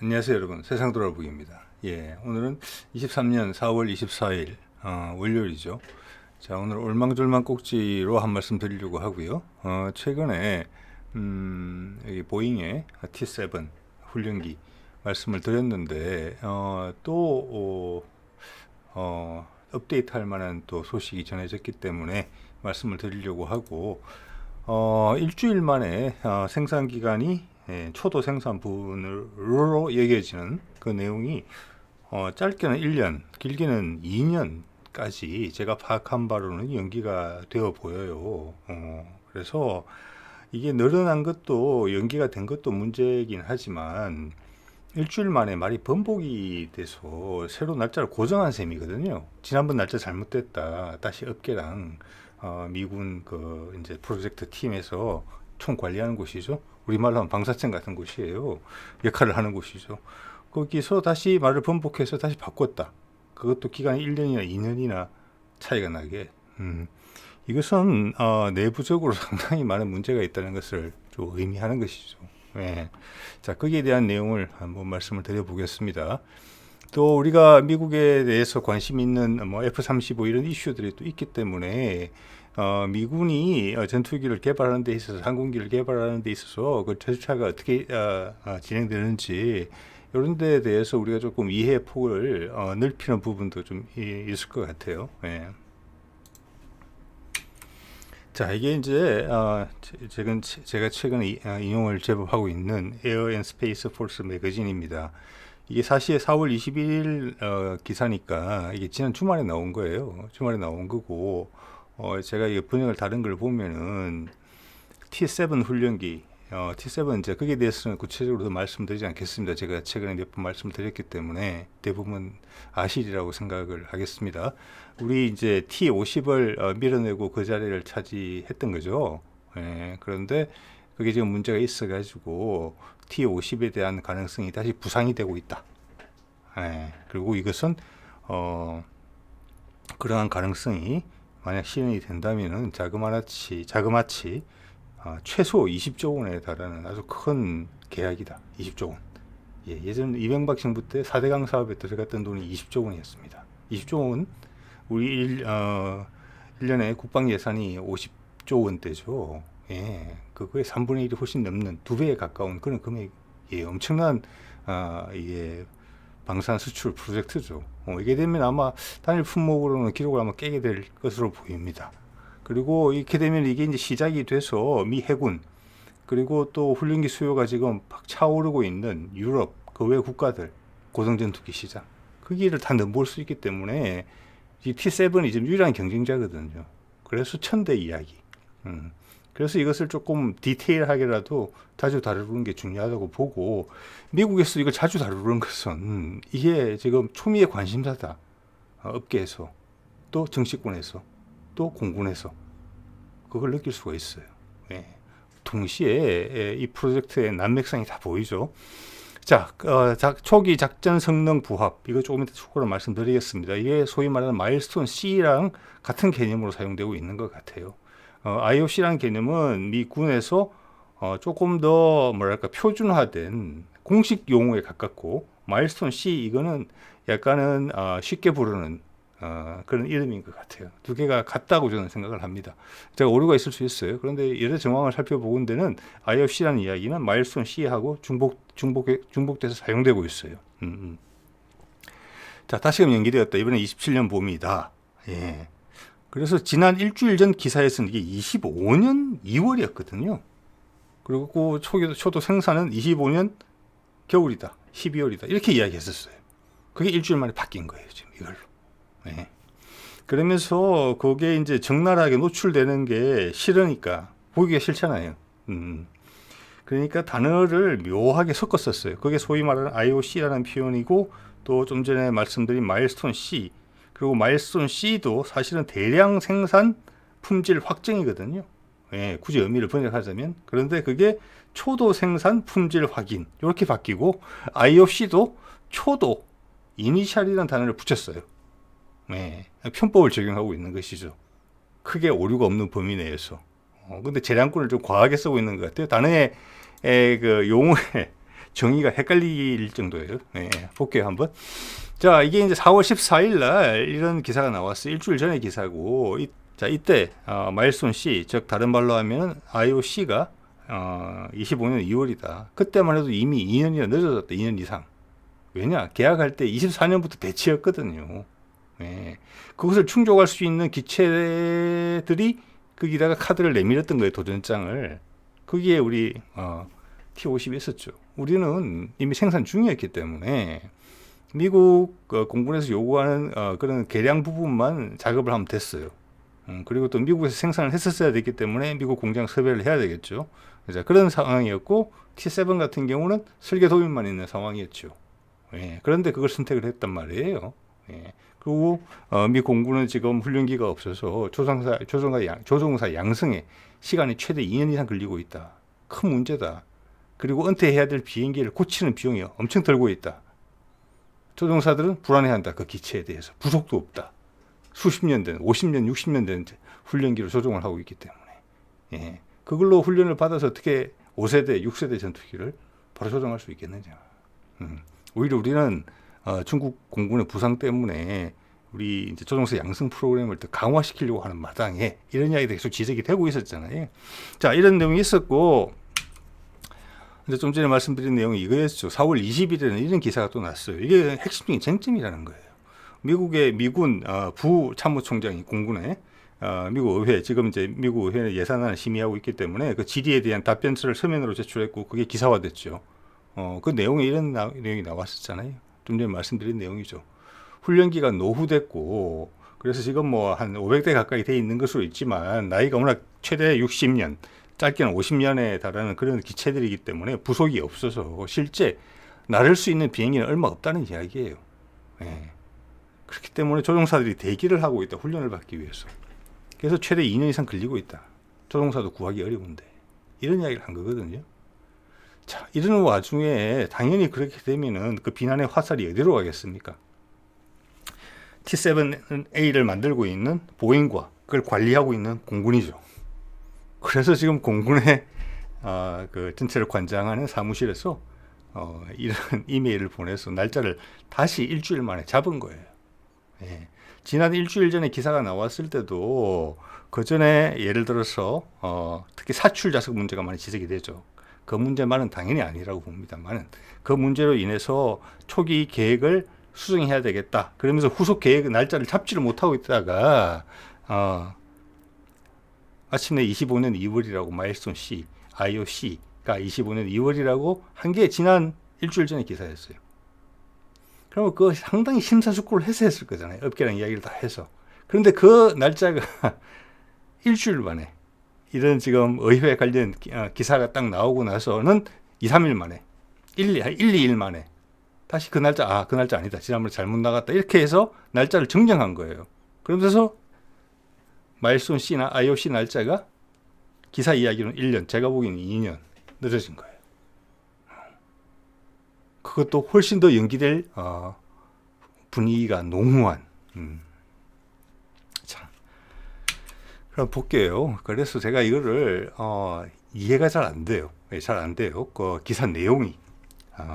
안녕하세요 여러분, 세상 돌아보기입니다. 오늘은 23년 4월 24일 월요일이죠. 자, 오늘 올망졸망 꼭지로 한 말씀 드리려고 하고요. 최근에 여기 보잉의 T7 훈련기 말씀을 드렸는데 업데이트 할 만한 또 소식이 전해졌기 때문에 말씀을 드리려고 하고, 일주일 만에 생산 기간이 초도 생산분으로 여겨지는 그 내용이 짧게는 1년, 길게는 2년까지 제가 파악한 바로는 연기가 되어 보여요. 그래서 이게 늘어난 것도 연기가 된 것도 문제이긴 하지만 일주일 만에 말이 번복이 돼서 새로 날짜를 고정한 셈이거든요. 지난번 날짜 잘못됐다. 다시 업계랑 미군 그 이제 프로젝트 팀에서 총 관리하는 곳이죠. 우리말로 하면 방사청 같은 곳이에요. 역할을 하는 곳이죠. 거기서 다시 말을 번복해서 다시 바꿨다. 그것도 기간이 1년이나 2년이나 차이가 나게. 이것은 내부적으로 상당히 많은 문제가 있다는 것을 좀 의미하는 것이죠. 자, 거기에 대한 내용을 한번 말씀을 드려보겠습니다. 또 우리가 미국에 대해서 관심 있는 뭐 F-35 이런 이슈들이 또 있기 때문에 미군이 전투기를 개발하는 데 있어서, 항공기를 개발하는 데 있어서 그 절차가 어떻게 진행되는지 이런 데에 대해서 우리가 조금 이해 폭을 넓히는 부분도 좀 있을 것 같아요. 자, 이게 이제 제가 최근에 인용을 제법 하고 있는 에어 앤 스페이스 포스 매거진입니다. 이게 사실 4월 21일 기사니까 이게 지난 주말에 나온 거예요. 주말에 나온 거고, 제가 이 번역을 다른 걸 보면은 T7 훈련기, T7 이제 거기에 대해서는 구체적으로 더 말씀드리지 않겠습니다. 제가 최근에 몇 번 말씀드렸기 때문에 대부분 아시리라고 생각을 하겠습니다. 우리 이제 T50을 밀어내고 그 자리를 차지했던 거죠. 그런데 그게 지금 문제가 있어가지고 T50에 대한 가능성이 다시 부상이 되고 있다. 그리고 이것은 그러한 가능성이 만약 실현이 된다면은 자그마치 최소 20조 원에 달하는 아주 큰 계약이다. 20조 원. 예전 이명박 정부 때 4대강 사업에 들어갔던 돈이 20조 원이었습니다. 20조 원, 우리 1년에 국방 예산이 50조 원대죠. 그거의 3분의 1이 훨씬 넘는 2배에 가까운 그런 금액이에요. 엄청난 이게 방산 수출 프로젝트죠. 이게 되면 아마 단일 품목으로는 기록을 아마 깨게 될 것으로 보입니다. 그리고 이렇게 되면 이게 이제 시작이 돼서 미 해군, 그리고 또 훈련기 수요가 지금 막 차오르고 있는 유럽 그 외 국가들 고성전투기 시장, 거기를 다 넘볼 수 있기 때문에 이 T7이 지금 유일한 경쟁자거든요. 그래서 천대 이야기. 그래서 이것을 조금 디테일하게라도 자주 다루는 게 중요하다고 보고, 미국에서 이걸 자주 다루는 것은 이게 지금 초미의 관심사다. 업계에서, 또 정치권에서, 또 공군에서 그걸 느낄 수가 있어요. 동시에 이 프로젝트의 난맥상이 다 보이죠. 자, 초기 작전 성능 부합, 이거 조금 이따 추가로 말씀드리겠습니다. 이게 소위 말하는 마일스톤 C랑 같은 개념으로 사용되고 있는 것 같아요. IOC라는 개념은 미 군에서 조금 더 뭐랄까 표준화된 공식 용어에 가깝고, 마일스톤 C 이거는 약간은 쉽게 부르는 그런 이름인 것 같아요. 두 개가 같다고 저는 생각을 합니다. 제가 오류가 있을 수 있어요. 그런데 여러 정황을 살펴보는 데는 IOC라는 이야기는 마일스톤 C하고 중복돼서 사용되고 있어요. 자, 다시금 연기되었다. 이번에 27년 봄이다. 그래서 지난 일주일 전 기사에서는 이게 25년 2월이었거든요. 그리고 초도 생산은 25년 겨울이다, 12월이다 이렇게 이야기했었어요. 그게 일주일 만에 바뀐 거예요, 지금 이걸로. 그러면서 그게 이제 적나라하게 노출되는 게 싫으니까 보기가 싫잖아요. 그러니까 단어를 묘하게 섞었었어요. 그게 소위 말하는 IOC라는 표현이고, 또 좀 전에 말씀드린 마일스톤 C, 그리고 마일스톤 C도 사실은 대량 생산 품질 확정이거든요. 굳이 의미를 번역하자면. 그런데 그게 초도 생산 품질 확인 이렇게 바뀌고, IOC도 초도 이니셜이라는 단어를 붙였어요. 편법을 적용하고 있는 것이죠. 크게 오류가 없는 범위 내에서. 근데 재량권을 좀 과하게 쓰고 있는 것 같아요. 단어의 그 용어에 정의가 헷갈릴 정도예요. 네, 볼게요 한번. 자, 이게 이제 4월 14일 날 이런 기사가 나왔어요. 일주일 전의 기사고, 자, 이때 마일스톤 C, 즉 다른 말로 하면 IOC가 25년 2월이다. 그때만 해도 이미 2년이나 늦어졌다. 2년 이상. 왜냐? 계약할 때 24년부터 배치였거든요. 네. 그것을 충족할 수 있는 기체들이 거기다가 카드를 내밀었던 거예요. 도전장을. 거기에 우리 T-50이 있었죠. 우리는 이미 생산 중이었기 때문에 미국 공군에서 요구하는 그런 개량 부분만 작업을 하면 됐어요. 그리고 또 미국에서 생산을 했었어야 됐기 때문에 미국 공장 섭외를 해야 되겠죠. 그래서 그런 상황이었고, T7 같은 경우는 설계 도면만 있는 상황이었죠. 예, 그런데 그걸 선택을 했단 말이에요. 예, 그리고 미 공군은 지금 훈련기가 없어서 조종사 양성에 시간이 최대 2년 이상 걸리고 있다. 큰 문제다. 그리고 은퇴해야 될 비행기를 고치는 비용이 엄청 들고 있다. 조종사들은 불안해한다. 그 기체에 대해서. 부속도 없다. 수십 년 된, 50년, 60년 된 훈련기로 조종을 하고 있기 때문에. 예, 그걸로 훈련을 받아서 어떻게 5세대, 6세대 전투기를 바로 조종할 수 있겠느냐. 오히려 우리는 중국 공군의 부상 때문에 우리 이제 조종사 양성 프로그램을 더 강화시키려고 하는 마당에 이런 이야기가 계속 지적이 되고 있었잖아요. 자, 이런 내용이 있었고, 근데 좀 전에 말씀드린 내용이 이거였죠. 4월 20일에는 이런 기사가 또 났어요. 이게 핵심적인 쟁점이라는 거예요. 미국의 미군 부참모총장이 공군에 미국 의회, 지금 이제 미국 의회 예산안을 심의하고 있기 때문에 그 질의에 대한 답변서를 서면으로 제출했고, 그게 기사화됐죠. 그 내용에 이런 내용이 나왔었잖아요. 좀 전에 말씀드린 내용이죠. 훈련기가 노후됐고, 그래서 지금 뭐 한 500대 가까이 돼 있는 것으로 있지만, 나이가 워낙 최대 60년, 짧게는 50년에 달하는 그런 기체들이기 때문에 부속이 없어서 실제 나를 수 있는 비행기는 얼마 없다는 이야기예요. 예. 그렇기 때문에 조종사들이 대기를 하고 있다. 훈련을 받기 위해서. 그래서 최대 2년 이상 걸리고 있다. 조종사도 구하기 어려운데. 이런 이야기를 한 거거든요. 자, 이런 와중에 당연히 그렇게 되면은 그 비난의 화살이 어디로 가겠습니까? T-7A를 만들고 있는 보잉과 그걸 관리하고 있는 공군이죠. 그래서 지금 공군의 그 전체를 관장하는 사무실에서 이런 이메일을 보내서 날짜를 다시 일주일 만에 잡은 거예요. 예. 지난 일주일 전에 기사가 나왔을 때도 그 전에 예를 들어서 특히 사출 좌석 문제가 많이 지적이 되죠. 그 문제만은 당연히 아니라고 봅니다만, 그 문제로 인해서 초기 계획을 수정해야 되겠다. 그러면서 후속 계획 날짜를 잡지를 못하고 있다가 아침에 25년 2월이라고 마일스톤 C, IOC가 25년 2월이라고 한 게 지난 일주일 전에 기사였어요. 그러면 그거 상당히 심사숙고를 해서 했을 거잖아요. 업계랑 이야기를 다 해서. 그런데 그 날짜가 일주일 만에 이런 지금 의회 관련 기사가 딱 나오고 나서는 2, 3일 만에 1, 2일 만에 다시 그 날짜, 그 날짜 아니다. 지난번에 잘못 나갔다. 이렇게 해서 날짜를 정정한 거예요. 그러면서 마일스톤 C나 IOC 날짜가 기사 이야기로는 1년, 제가 보기에는 2년 늦어진 거예요. 그것도 훨씬 더 연기될 분위기가 농후한. 자, 그럼 볼게요. 그래서 제가 이거를 이해가 잘 안 돼요. 잘 안 돼요. 그 기사 내용이.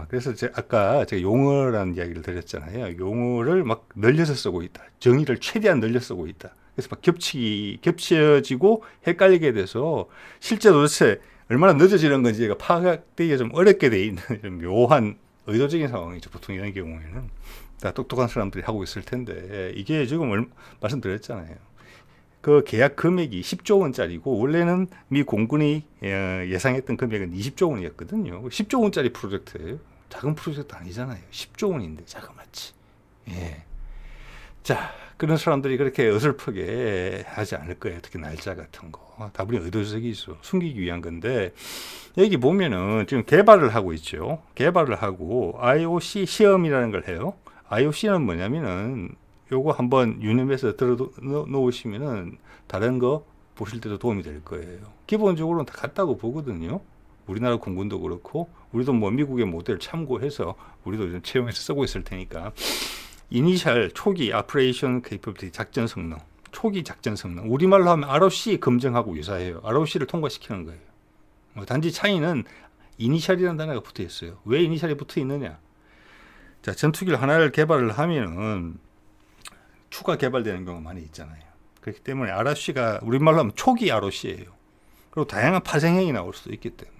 그래서 아까 제가 용어라는 이야기를 드렸잖아요. 용어를 막 늘려서 쓰고 있다. 정의를 최대한 늘려 쓰고 있다. 그래서 막 겹쳐지고 헷갈리게 돼서 실제 도대체 얼마나 늦어지는 건지 파악되기가 좀 어렵게 돼 있는 좀 묘한 의도적인 상황이죠. 보통 이런 경우에는 다 똑똑한 사람들이 하고 있을 텐데, 이게 지금 말씀드렸잖아요. 그 계약 금액이 10조 원짜리고 원래는 미 공군이 예상했던 금액은 20조 원이었거든요. 10조 원짜리 프로젝트예요. 작은 프로젝트 아니잖아요. 10조 원인데 자그마치. 예. 자, 그런 사람들이 그렇게 어설프게 하지 않을 거예요. 특히 날짜 같은 거. 다분히 의도적이죠. 숨기기 위한 건데, 여기 보면은 지금 개발을 하고 있죠. 개발을 하고 IOC 시험이라는 걸 해요. IOC는 뭐냐면은 요거 한번 유념해서 들어 놓으시면은 다른 거 보실 때도 도움이 될 거예요. 기본적으로는 다 같다고 보거든요. 우리나라 공군도 그렇고, 우리도 뭐 미국의 모델을 참고해서 우리도 좀 채용해서 쓰고 있을 테니까. 이니셜 초기 operation capability 작전 성능, 초기 작전 성능, 우리말로 하면 ROC 검증하고 유사해요. ROC를 통과시키는 거예요. 단지 차이는 이니셜이라는 단어가 붙어 있어요. 왜 이니셜이 붙어 있느냐? 자, 전투기를 하나를 개발을 하면은 추가 개발되는 경우가 많이 있잖아요. 그렇기 때문에 ROC가 우리말로 하면 초기 ROC예요. 그리고 다양한 파생형이 나올 수도 있기 때문에.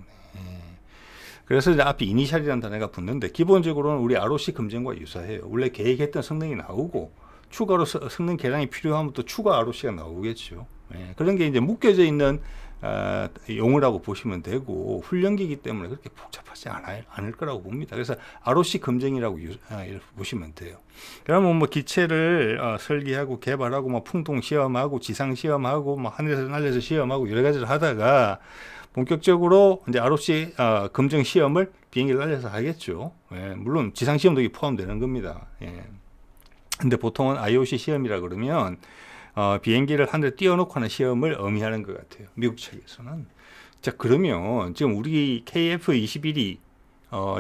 그래서 이제 앞에 이니셜이라는 단어가 붙는데 기본적으로는 우리 ROC 검증과 유사해요. 원래 계획했던 성능이 나오고 추가로 성능 개량이 필요하면 또 추가 ROC가 나오겠죠. 그런 게 이제 묶여져 있는 용어라고 보시면 되고 훈련기이기 때문에 그렇게 복잡하지 않을 거라고 봅니다. 그래서 ROC 검증이라고 보시면 돼요. 그러면 뭐 기체를 설계하고 개발하고 뭐 풍동 시험하고 지상 시험하고 뭐 하늘에서 날려서 시험하고 여러 가지를 하다가 본격적으로 이제 ROC 검증 시험을 비행기를 날려서 하겠죠. 물론 지상 시험도 포함되는 겁니다. 근데 보통은 IOC 시험이라 그러면 비행기를 하늘에 띄워놓고 하는 시험을 의미하는 것 같아요. 미국 측에서는. 자, 그러면 지금 우리 KF-21이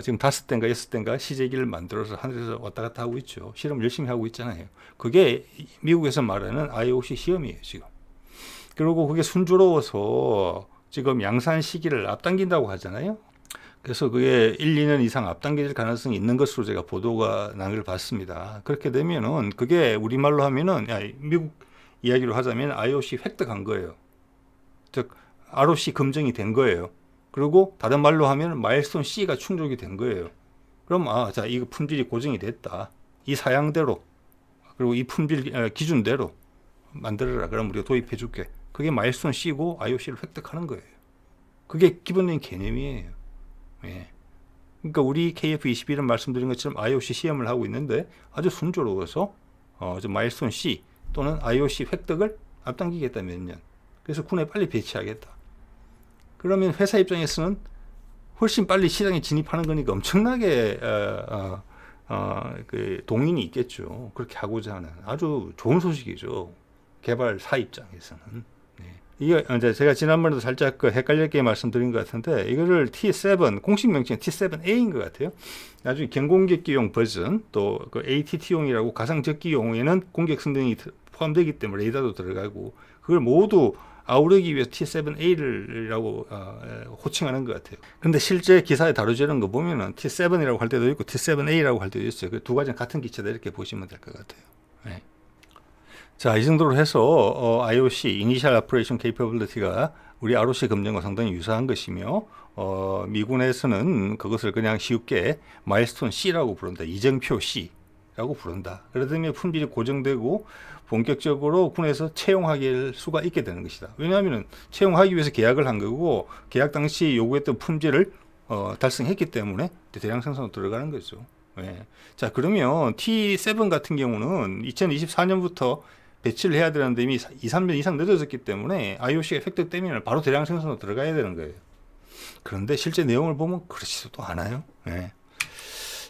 지금 5대인가 6대인가 시제기를 만들어서 하늘에서 왔다 갔다 하고 있죠. 실험 열심히 하고 있잖아요. 그게 미국에서 말하는 IOC 시험이에요, 지금. 그리고 그게 순조로워서 지금 양산 시기를 앞당긴다고 하잖아요. 그래서 그게 1, 2년 이상 앞당길 가능성이 있는 것으로 제가 보도가 난 걸 봤습니다. 그렇게 되면은 그게 우리말로 하면은 미국 이야기로 하자면 IOC 획득한 거예요. 즉 ROC 검증이 된 거예요. 그리고 다른 말로 하면 마일스톤 C가 충족이 된 거예요. 그럼 자, 이거 품질이 고정이 됐다. 이 사양대로 그리고 이 품질 기준대로 만들어라. 그럼 우리가 도입해 줄게. 그게 마일스톤 C고 IOC를 획득하는 거예요. 그게 기본적인 개념이에요. 그러니까 우리 KF-21은 말씀드린 것처럼 IOC 시험을 하고 있는데 아주 순조로워서 마일스톤 C 또는 IOC 획득을 앞당기겠다 몇 년. 그래서 군에 빨리 배치하겠다. 그러면 회사 입장에서는 훨씬 빨리 시장에 진입하는 거니까 엄청나게 그 동인이 있겠죠. 그렇게 하고자 하는 아주 좋은 소식이죠. 개발사 입장에서는. 이게 이제 제가 지난번에도 살짝 헷갈리게 말씀드린 것 같은데 이거를 T7 공식 명칭은 T7A인 것 같아요. 나중에 경공격기용 버전 또 그 ATT용이라고 가상 적기용에는 공격 성능이 포함되기 때문에 레이더도 들어가고 그걸 모두 아우르기 위해서 T7A라고 호칭하는 것 같아요. 근데 실제 기사에 다루지는 거 보면은 T7이라고 할 때도 있고 T7A라고 할 때도 있어요. 그 두 가지는 같은 기체다 이렇게 보시면 될 것 같아요. 자, 이 정도로 해서 IOC Initial Operation Capability가 우리 ROC 검증과 상당히 유사한 것이며 미군에서는 그것을 그냥 쉽게 마일스톤 C라고 부른다. 이정표 C라고 부른다. 그러더니 품질이 고정되고 본격적으로 군에서 채용할 수가 있게 되는 것이다. 왜냐하면 채용하기 위해서 계약을 한 거고 계약 당시 요구했던 품질을 달성했기 때문에 대량 생산으로 들어가는 거죠. 자, 그러면 T7 같은 경우는 2024년부터 배치를 해야 되는데 이미 2, 3년 이상 늦어졌기 때문에 IOC가 획득되면 바로 대량 생산으로 들어가야 되는 거예요. 그런데 실제 내용을 보면 그렇지도 않아요.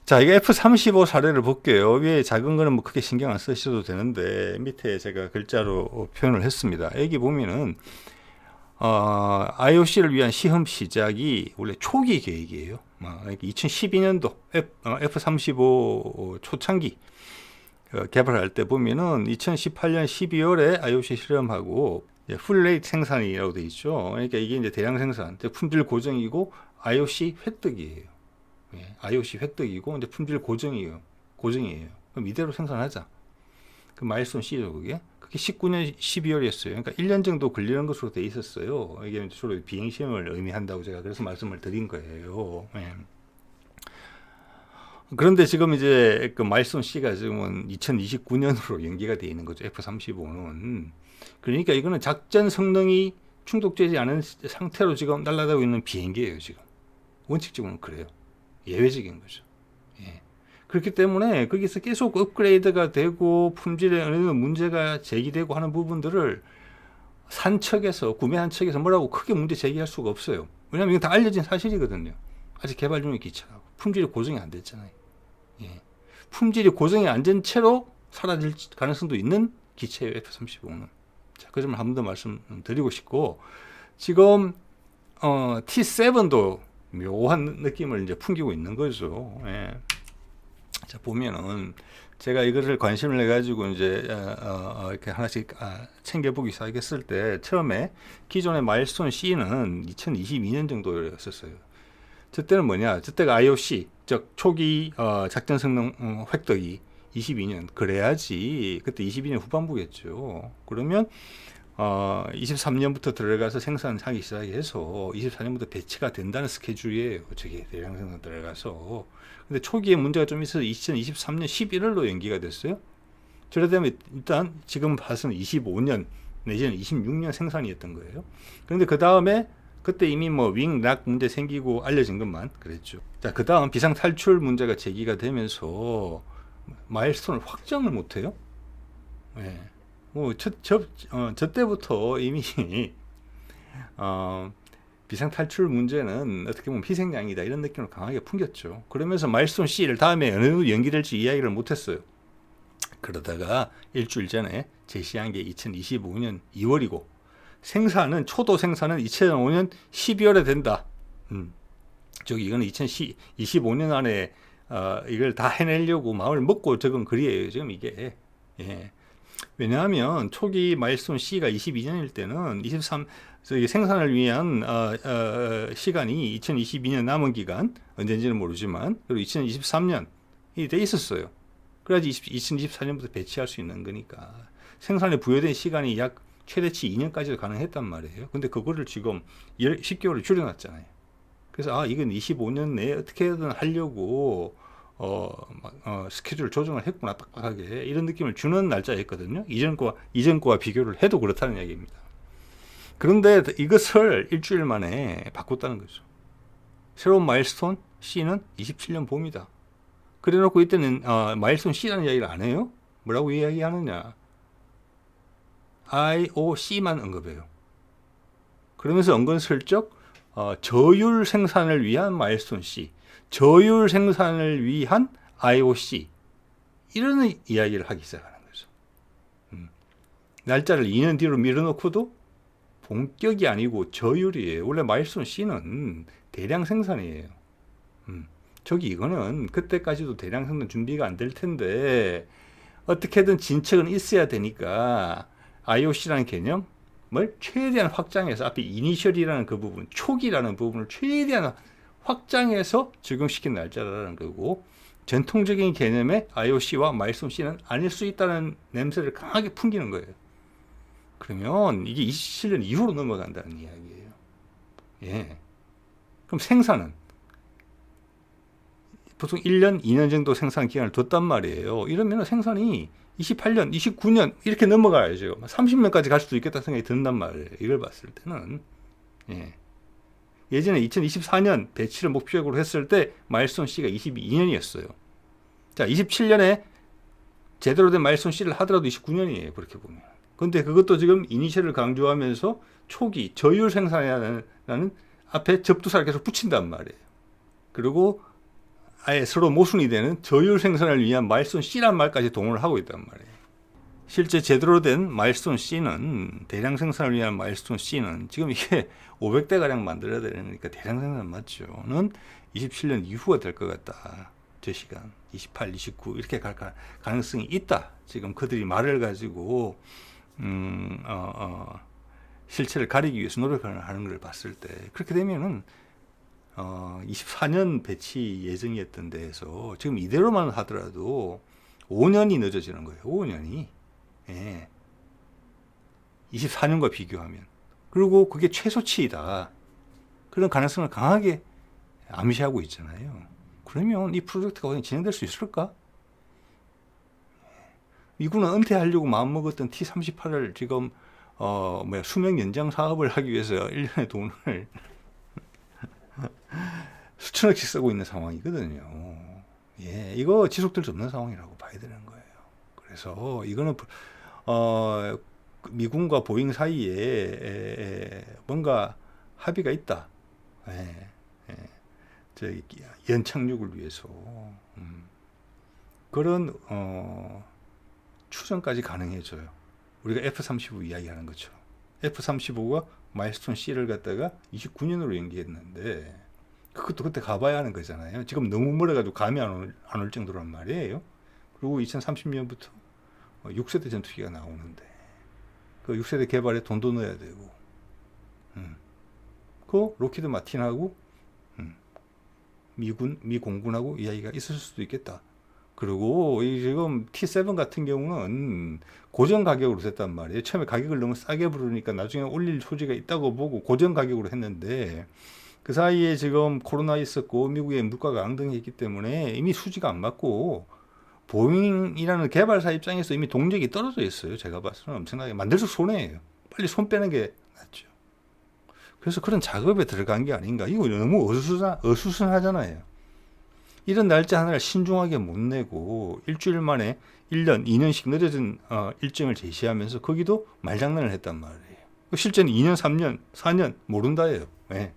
자, 이게 F-35 사례를 볼게요. 위에 작은 거는 뭐 크게 신경 안 쓰셔도 되는데 밑에 제가 글자로 표현을 했습니다. 여기 보면은 IOC를 위한 시험 시작이 원래 초기 계획이에요. 2012년도 F-35 초창기 개발할 때 보면은 2018년 12월에 IOC 실험하고 풀레이트 생산이라고 되어 있죠. 그러니까 이게 이제 대량 생산, 품질 고정이고 IOC 획득이에요. IOC 획득이고 근데 품질 고정이에요. 그럼 이대로 생산하자. 그 마일스톤 C죠, 그게 19년 12월이었어요. 그러니까 1년 정도 걸리는 것으로 돼 있었어요. 이게 주로 비행 시험을 의미한다고 제가 그래서 말씀을 드린 거예요. 그런데 지금 이제 그 마일스톤 C가 지금은 2029년으로 연기가 되어 있는 거죠. F-35는. 그러니까 이거는 작전 성능이 충족되지 않은 상태로 지금 날아가고 있는 비행기예요, 지금. 원칙적으로는 그래요. 예외적인 거죠. 그렇기 때문에 거기서 계속 업그레이드가 되고 품질에 어느 정도 문제가 제기되고 하는 부분들을 산 측에서 구매한 측에서 뭐라고 크게 문제 제기할 수가 없어요. 왜냐하면 이건 다 알려진 사실이거든요. 아직 개발 중인 기체라고 품질이 고정이 안 됐잖아요. 품질이 고정이 안 된 채로 사라질 가능성도 있는 기체예요, F-35는. 자, 그 점을 한 번 더 말씀드리고 싶고 지금 T7도 묘한 느낌을 이제 풍기고 있는 거죠. 자, 보면은 제가 이거를 관심을 해가지고 이제 이렇게 하나씩 챙겨보기 시작했을 때 처음에 기존의 마일스톤 C는 2022년 정도였었어요. 저때는 뭐냐? 저때가 IOC, 즉 초기 작전 성능 획득이 22년 그래야지. 그때 22년 후반부겠죠. 그러면 23년부터 들어가서 생산하기 시작해서 24년부터 배치가 된다는 스케줄이에요. 저게 대량 생산 들어가서. 근데 초기에 문제가 좀 있어서 2023년 11월로 연기가 됐어요. 저러다면 일단 지금 봐서는 25년 내지는 26년 생산이었던 거예요. 그런데 그 다음에 그때 이미 뭐 윙, 락 문제 생기고 알려진 것만 그랬죠. 자, 그 다음 비상 탈출 문제가 제기가 되면서 마일스톤을 확정을 못해요. 예. 뭐 저 때부터 이미 비상 탈출 문제는 어떻게 보면 희생양이다 이런 느낌을 강하게 풍겼죠. 그러면서 마일스톤 C를 다음에 어느 정도 연기될지 이야기를 못했어요. 그러다가 일주일 전에 제시한 게 2025년 2월이고 생산은 초도 생산은 2005년 12월에 된다. 저기 이거는 2025년 안에 이걸 다 해내려고 마음을 먹고 적은 글이에요. 지금 이게. 예. 왜냐하면 초기 마일스톤 C가 22년일 때는 저기 생산을 위한 시간이 2022년 남은 기간 언제인지는 모르지만 그리고 2023년이 돼 있었어요. 그래야지 2024년부터 배치할 수 있는 거니까 생산에 부여된 시간이 약 최대치 2년까지도 가능했단 말이에요. 근데 그거를 지금 10개월을 줄여놨잖아요. 그래서 이건 25년 내에 어떻게든 하려고 스케줄 조정을 했구나 빡빡하게 이런 느낌을 주는 날짜였거든요. 이전과 비교를 해도 그렇다는 이야기입니다. 그런데 이것을 일주일 만에 바꿨다는 거죠. 새로운 마일스톤 C는 27년 봄이다. 그래놓고 이때는 마일스톤 C라는 이야기를 안 해요. 뭐라고 이야기하느냐? IOC만 언급해요. 그러면서 은근슬쩍 저율 생산을 위한 마일스톤 C, 저율 생산을 위한 IOC 이런 이야기를 하기 시작하는 거죠. 날짜를 2년 뒤로 밀어놓고도 본격이 아니고 저율이에요. 원래 마일스톤 C는 대량 생산이에요. 저기 이거는 그때까지도 대량 생산 준비가 안 될 텐데 어떻게든 진척은 있어야 되니까 IOC라는 개념을 최대한 확장해서 앞에 이니셜이라는 그 부분, 초기라는 부분을 최대한 확장해서 적용시킨 날짜라는 거고 전통적인 개념의 IOC와 마일스톤 C는 아닐 수 있다는 냄새를 강하게 풍기는 거예요. 그러면 이게 27년 이후로 넘어간다는 이야기예요. 예. 그럼 생산은 보통 1년, 2년 정도 생산 기간을 뒀단 말이에요. 이러면 생산이 28년, 29년 이렇게 넘어가야죠. 30년까지 갈 수도 있겠다 생각이 든단 말이에요. 이걸 봤을 때는 예전에 2024년 배치를 목표적으로 했을 때 마일스톤 C가 22년이었어요. 자, 27년에 제대로 된 마일스톤 C를 하더라도 29년이에요. 그렇게 보면. 근데 그것도 지금 이니셜을 강조하면서 초기 저율 생산이라는 앞에 접두사를 계속 붙인단 말이에요. 그리고 아예 서로 모순이 되는 저율 생산을 위한 마일스톤 C란 말까지 동원을 하고 있단 말이에요. 실제 제대로 된 마일스톤 C는 대량 생산을 위한 마일스톤 C는 지금 이게 500대가량 만들어야 되니까 대량 생산 맞죠?는 27년 이후가 될 것 같다. 저 시간 28, 29 이렇게 갈 가능성이 있다. 지금 그들이 말을 가지고 실체를 가리기 위해서 노력을 하는 걸 봤을 때 그렇게 되면은 24년 배치 예정이었던 데에서 지금 이대로만 하더라도 5년이 늦어지는 거예요. 5년이. 예. 24년과 비교하면. 그리고 그게 최소치이다. 그런 가능성을 강하게 암시하고 있잖아요. 그러면 이 프로젝트가 과연 진행될 수 있을까? 미군은 은퇴하려고 마음먹었던 T-38을 지금 수명 연장 사업을 하기 위해서 1년의 돈을 수천억씩 쓰고 있는 상황이거든요. 예, 이거 지속될 수 없는 상황이라고 봐야 되는 거예요. 그래서 이거는 미군과 보잉 사이에 뭔가 합의가 있다. 예, 저기 연착륙을 위해서 그런 추정까지 가능해져요. 우리가 F-35 이야기하는 것처럼 F-35가 마일스톤 C를 갖다가 29년으로 연기했는데 그것도 그때 가봐야 하는 거잖아요. 지금 너무 멀어가지고 감이 안 올 정도란 말이에요. 그리고 2030년부터 6세대 전투기가 나오는데 그 6세대 개발에 돈도 넣어야 되고 그 로키드 마틴하고 미 공군하고 이야기가 있을 수도 있겠다. 그리고 이 지금 T7 같은 경우는 고정 가격으로 됐단 말이에요. 처음에 가격을 너무 싸게 부르니까 나중에 올릴 소지가 있다고 보고 고정 가격으로 했는데, 그 사이에 지금 코로나 있었고 미국의 물가가 앙등했기 때문에 이미 수지가 안 맞고, 보잉이라는 개발사 입장에서 이미 동력이 떨어져 있어요. 제가 봐서는 엄청나게 만들수록 손해예요. 빨리 손 빼는 게 낫죠. 그래서 그런 작업에 들어간 게 아닌가. 이거 너무 어수선하잖아요. 이런 날짜 하나를 신중하게 못 내고 일주일 만에 1년, 2년씩 늦어진 일정을 제시하면서 거기도 말장난을 했단 말이에요. 실제는 2년, 3년, 4년 모른다예요. 네.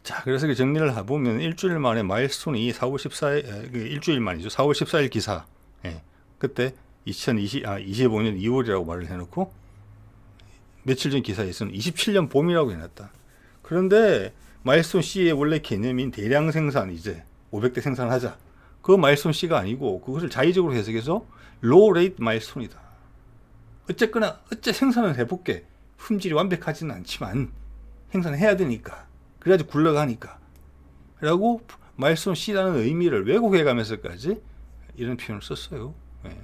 자, 그래서 정리를 해보면 일주일 만에 마일스톤이 4월 14일, 일주일 만이죠. 4월 14일 기사. 예. 그때 25년 2월이라고 말을 해놓고 며칠 전 기사에서는 27년 봄이라고 해놨다. 그런데 마일스톤 C의 원래 개념인 대량 생산, 이제 500대 생산하자. 그 마일스톤 C가 아니고 그것을 자의적으로 해석해서 로우 레이트 마일스톤이다. 어쨌거나 생산을 해볼게. 품질이 완벽하지는 않지만 생산해야 되니까. 그래야지 굴러가니까. 라고 마일스톤 C라는 의미를 왜곡해가면서까지 이런 표현을 썼어요. 예.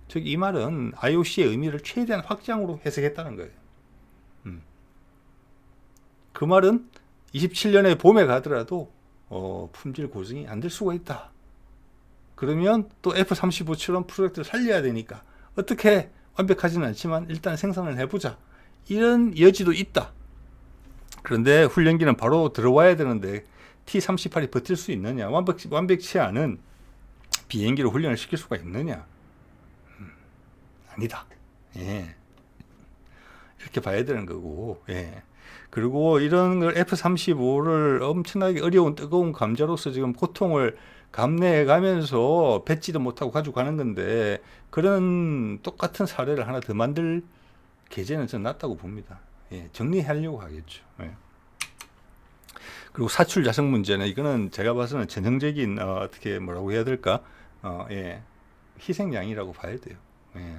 즉 이 말은 IOC의 의미를 최대한 확장으로 해석했다는 거예요. 그 말은 27년의 봄에 가더라도 품질 고증이 안 될 수가 있다. 그러면 또 F-35처럼 프로젝트를 살려야 되니까 어떻게 완벽하지는 않지만 일단 생산을 해보자. 이런 여지도 있다. 그런데 훈련기는 바로 들어와야 되는데 T-38이 버틸 수 있느냐? 완벽치 않은 비행기로 훈련을 시킬 수가 있느냐? 아니다. 예. 이렇게 봐야 되는 거고. 예. 그리고 이런 걸 F-35를 엄청나게 어려운 뜨거운 감자로서 지금 고통을 감내해 가면서 뱉지도 못하고 가지고 가는 건데, 그런 똑같은 사례를 하나 더 만들 계제는 저는 낫다고 봅니다. 예, 정리하려고 하겠죠. 예. 그리고 사출 자석 문제는 이거는 제가 봐서는 전형적인 어떻게 뭐라고 해야 될까? 예, 희생양이라고 봐야 돼요. 예.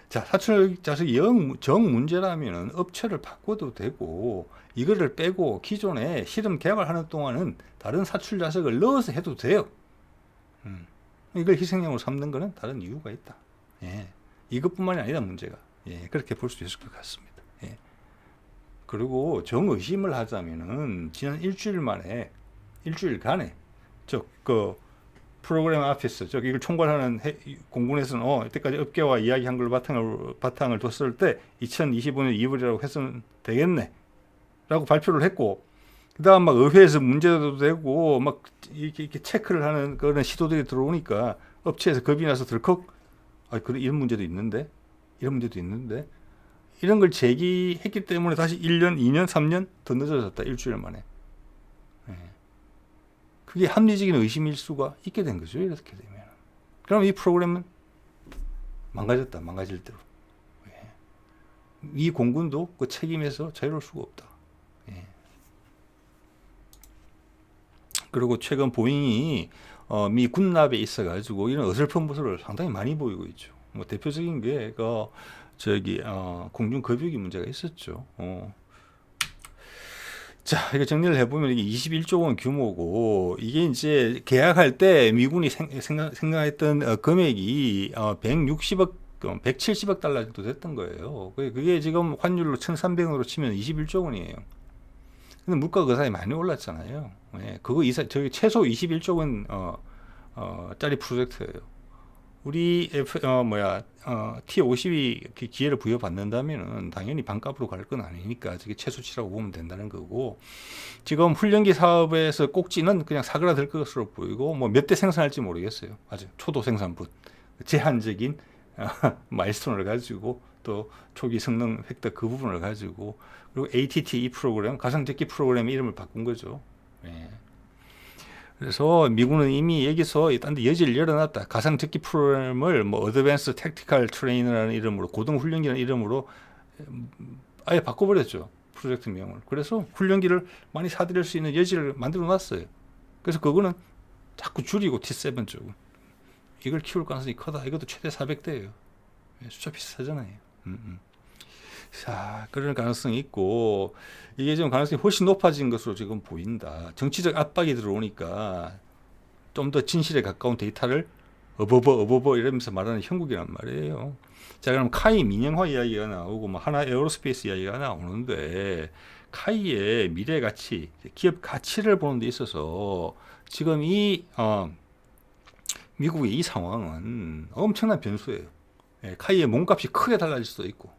자, 사출 자석이 정 문제라면은 업체를 바꿔도 되고, 이거를 빼고 기존에 실험 개발하는 동안은 다른 사출 자석을 넣어서 해도 돼요. 이걸 희생양으로 삼는 거는 다른 이유가 있다. 예. 이것뿐만이 아니라 문제가. 예. 그렇게 볼 수 있을 것 같습니다. 예. 그리고 정의심을 하자면은 지난 일주일간에 프로그램 앞에서 이걸 총괄하는 공군에서는 이때까지 업계와 이야기한 걸 바탕을 뒀을 때 2025년 2월이라고 했으면 되겠네 라고 발표를 했고, 그 다음 막 의회에서 문제도 되고 막 이렇게 체크를 하는 그런 시도들이 들어오니까 업체에서 겁이 나서 덜컥 그래, 이런 문제도 있는데 이런 걸 제기했기 때문에 다시 1년, 2년, 3년 더 늦어졌다. 일주일 만에. 예. 그게 합리적인 의심일 수가 있게 된 거죠. 이렇게 되면. 그럼 이 프로그램은 망가질 대로. 예. 이 공군도 그 책임에서 자유로울 수가 없다. 예. 그리고 최근 보잉이 미 군납에 있어가지고 이런 어설픈 모습을 상당히 많이 보이고 있죠. 뭐 대표적인 게 공중 급유기 문제가 있었죠. 자, 이거 정리를 해보면 이게 21조 원 규모고, 이게 이제 계약할 때 미군이 생각했던 금액이 160억, 170억 달러 정도 됐던 거예요. 그게 지금 환율로 1,300원으로 치면 21조 원이에요. 근데 물가가 그 사이에 많이 올랐잖아요. 예, 그거 최소 21조 원 짜리 프로젝트예요. 우리 T-50이 기회를 부여받는다면은 당연히 반값으로 갈 건 아니니까 저게 최소치라고 보면 된다는 거고, 지금 훈련기 사업에서 꼭지는 그냥 사그라들 것으로 보이고, 뭐 몇 대 생산할지 모르겠어요. 아주 초도 생산분, 제한적인 마일스톤을 가지고 또 초기 성능 획득 그 부분을 가지고, 그리고 ATT 이 프로그램, 가상적기 프로그램의 이름을 바꾼 거죠. 예. 그래서 미군은 이미 여기서 딴 데 여지를 열어놨다. 가상적기 프로그램을 어드밴스 택티컬 트레이너라는 이름으로, 고등훈련기라는 이름으로 아예 바꿔버렸죠. 프로젝트 명을. 그래서 훈련기를 많이 사들일 수 있는 여지를 만들어 놨어요. 그래서 그거는 자꾸 줄이고 T7 쪽은 이걸 키울 가능성이 크다. 이것도 최대 400대예요. 숫자 비슷하잖아요. 자, 그럴 가능성이 있고 이게 좀 가능성이 훨씬 높아진 것으로 지금 보인다. 정치적 압박이 들어오니까 좀 더 진실에 가까운 데이터를 어버버 이러면서 말하는 형국이란 말이에요. 자, 그럼 카이 민영화 이야기가 나오고 뭐 하나 에어로스페이스 이야기가 나오는데 카이의 미래 가치, 기업 가치를 보는 데 있어서 지금 이 미국의 이 상황은 엄청난 변수예요. 예, 카이의 몸값이 크게 달라질 수도 있고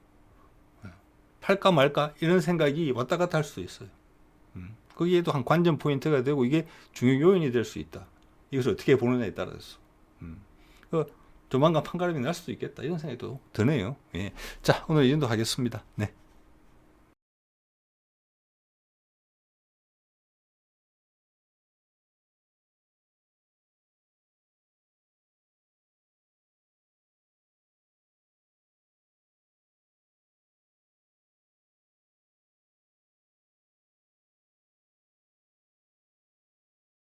팔까 말까 이런 생각이 왔다 갔다 할 수도 있어요. 거기에도 한 관전 포인트가 되고 이게 중요 요인이 될 수 있다. 이것을 어떻게 보느냐에 따라서 조만간 판가름이 날 수도 있겠다 이런 생각도 드네요. 예. 자, 오늘 이 정도 하겠습니다. 네.